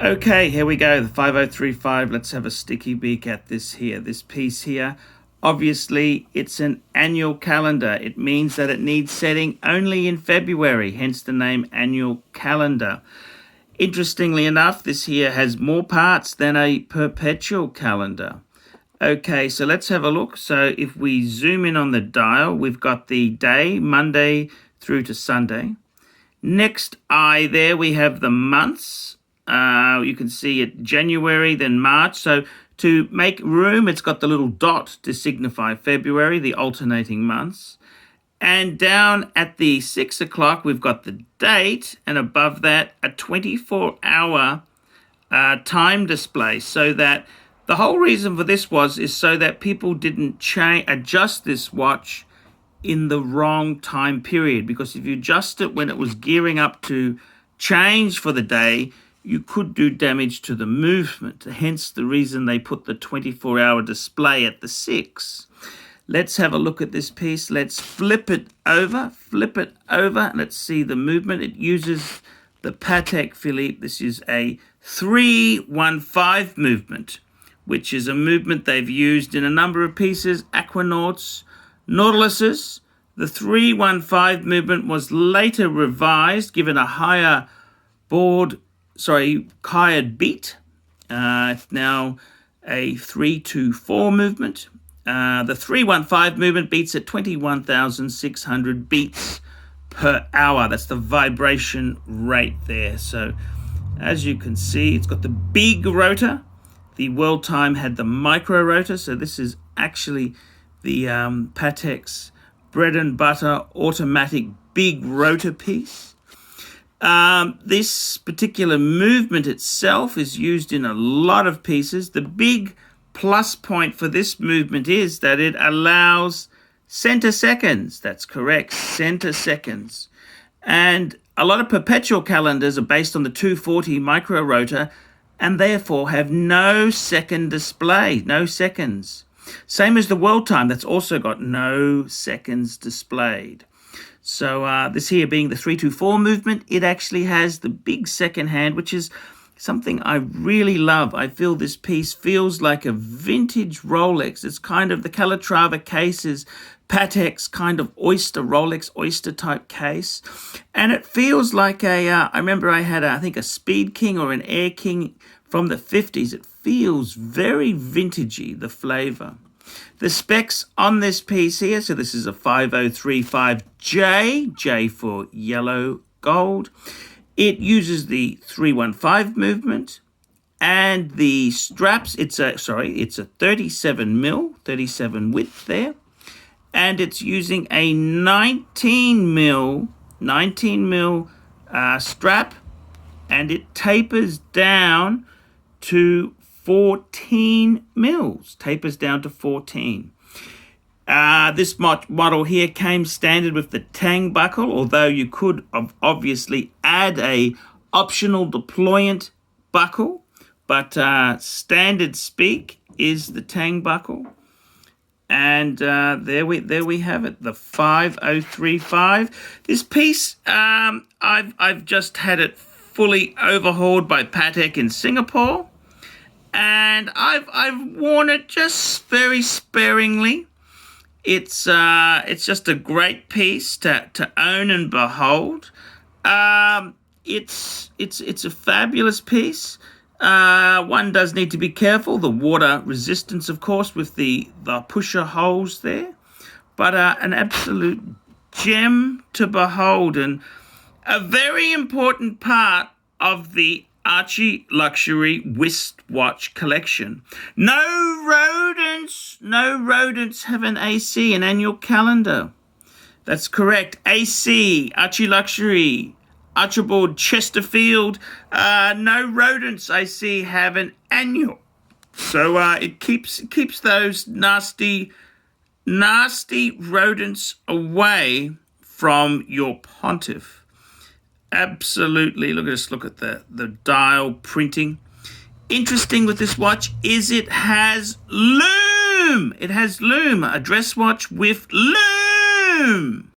Okay, here we go, the 5035. Let's have a sticky beak at this piece here. Obviously, it's an annual calendar. It means that it needs setting only in February, hence the name annual calendar. Interestingly enough, this here has more parts than a perpetual calendar. Okay, so let's have a look. So if we zoom in on the dial, we've got the day, Monday through to Sunday. Next eye there, we have the months. You can see it January, then March. So to make room, it's got the little dot to signify February, the alternating months. And down at the 6 o'clock, we've got the date, and above that, a 24-hour time display. So that the whole reason for this is so that people didn't adjust this watch in the wrong time period. Because if you adjust it when it was gearing up to change for the day, you could do damage to the movement. Hence the reason they put the 24-hour display at the 6. Let's have a look at this piece. Let's flip it over. Let's see the movement. It uses the Patek Philippe. This is a 3-1-5 movement, which is a movement they've used in a number of pieces, Aquanauts, Nautiluses. The 3-1-5 movement was later revised, given a higher beat. It's now a 3-2-4 movement. The 3-1-5 movement beats at 21,600 beats per hour. That's the vibration rate there. So as you can see, it's got the big rotor. The world time had the micro rotor. So this is actually the Patek's bread and butter automatic big rotor piece. This particular movement itself is used in a lot of pieces. The big plus point for this movement is that it allows center seconds. That's correct, center seconds. And a lot of perpetual calendars are based on the 240 micro rotor and therefore have no second display, no seconds. Same as the world time, that's also got no seconds displayed. So this here being the 3-2-4 movement, it actually has the big second hand, which is something I really love. I feel this piece feels like a vintage Rolex. It's kind of the Calatrava case is Patek's kind of Rolex oyster type case. And it feels like I remember I had, I think, a Speed King or an Air King from the 50s. It feels very vintagey, the flavor. The specs on this piece here, so this is a 5035J, J for yellow gold. It uses the 3-1-5 movement, and the straps, it's a 37 mil, 37 width there, and it's using a 19 mil strap, and it tapers down to 14 mils, tapers down to 14. This model here came standard with the tang buckle, although you could obviously add a optional deployant buckle, but standard speak is the tang buckle. And there we have it, the 5035. This piece, I've just had it fully overhauled by Patek in Singapore. And I've worn it just very sparingly. It's just a great piece to own and behold. It's a fabulous piece. One does need to be careful. The water resistance, of course, with the pusher holes there. But an absolute gem to behold, and a very important part of the ArchieLuxury wristwatch collection. No rodents have an AC, an annual calendar. That's correct. AC, ArchieLuxury, Archibald Chesterfield. No rodents I see have an annual. So it keeps those nasty rodents away from your pontiff. Absolutely. Look at the dial printing. Interesting with this watch is it has loom. It has loom, a dress watch with loom.